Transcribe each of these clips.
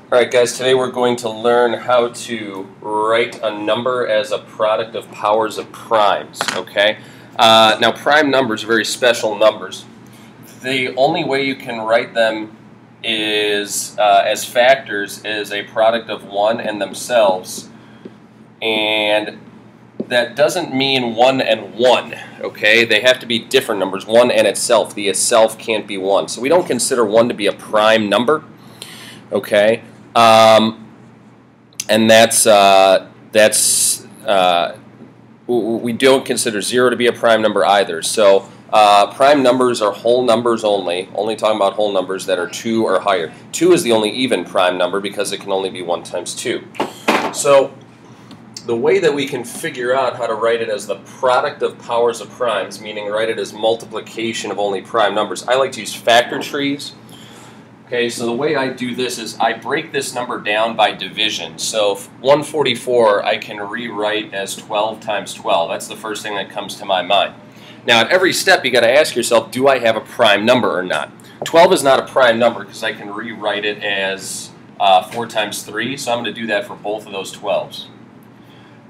Alright guys, today we're going to learn how to write a number as a product of powers of primes, okay? Now prime numbers are very special numbers. The only way you can write them is as factors is a product of 1 and themselves, and that doesn't mean 1 and 1, okay? They have to be different numbers, 1 and itself. The itself can't be 1. So we don't consider 1 to be a prime number, okay? And we don't consider 0 to be a prime number either. So prime numbers are whole numbers only talking about whole numbers that are 2 or higher. 2 is the only even prime number because it can only be 1 times 2. So the way that we can figure out how to write it as the product of powers of primes, meaning write it as multiplication of only prime numbers, I like to use factor trees. Okay, so the way I do this is I break this number down by division. So 144 I can rewrite as 12 times 12. That's the first thing that comes to my mind. Now at every step you got to ask yourself, do I have a prime number or not? 12 is not a prime number because I can rewrite it as 4 times 3, so I'm going to do that for both of those 12s.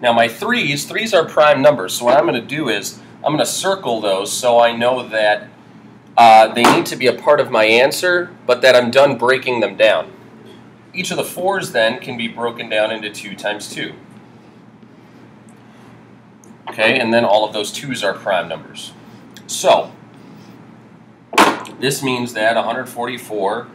Now my 3s are prime numbers, so what I'm going to do is I'm going to circle those so I know that they need to be a part of my answer, but that I'm done breaking them down. Each of the 4s then can be broken down into 2 times 2. Okay, and then all of those 2s are prime numbers. So, this means that 144,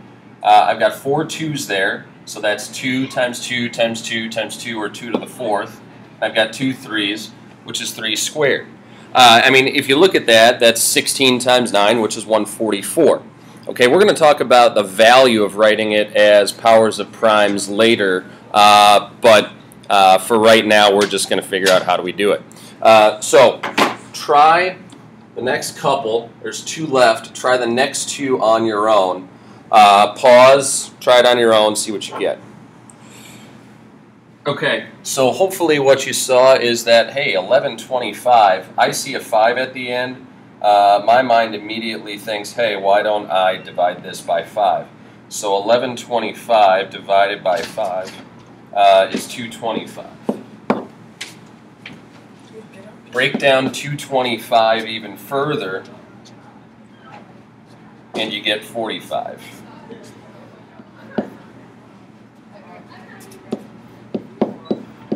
I've got 4 2s there, so that's 2 times 2 times 2 times 2, or 2 to the 4th. I've got 2 3s, which is 3 squared. I mean, if you look at that, that's 16 times 9, which is 144. Okay, we're going to talk about the value of writing it as powers of primes later, but for right now, we're just going to figure out how do we do it. So, try the next couple. There's 2 left. Try the next 2 on your own. Pause, try it on your own, see what you get. Okay, so hopefully what you saw is that, hey, 1125, I see a 5 at the end. My mind immediately thinks, hey, why don't I divide this by 5? So 1125 divided by 5 is 225. Break down 225 even further, and you get 45.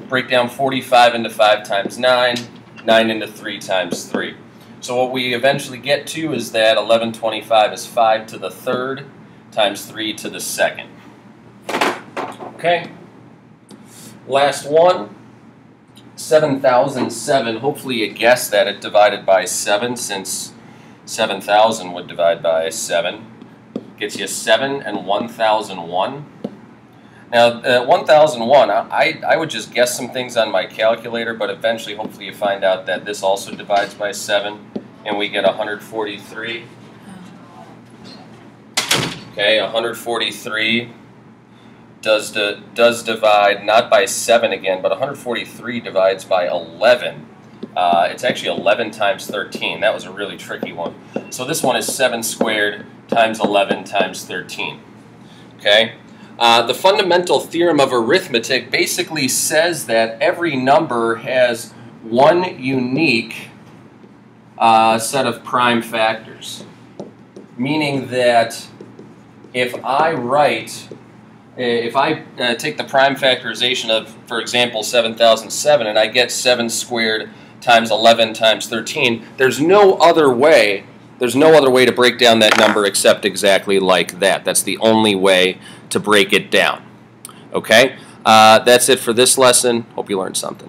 Break down 45 into 5 times 9, 9 into 3 times 3. So what we eventually get to is that 1125 is 5 to the 3rd times 3 to the 2nd. Okay? Last one, 7007. Hopefully you guessed that it divided by 7, since 7000 would divide by 7. Gets you 7 and 1001. Now, 1001, I would just guess some things on my calculator, but eventually, hopefully, you find out that this also divides by 7, and we get 143. Okay, 143 does divide not by 7 again, but 143 divides by 11. It's actually 11 times 13. That was a really tricky one. So this one is 7 squared times 11 times 13. Okay? The fundamental theorem of arithmetic basically says that every number has one unique set of prime factors. Meaning that if I take the prime factorization of, for example, 7007, and I get 7 squared times 11 times 13, there's no other way to break down that number except exactly like that. That's the only way to break it down. Okay? That's it for this lesson. Hope you learned something.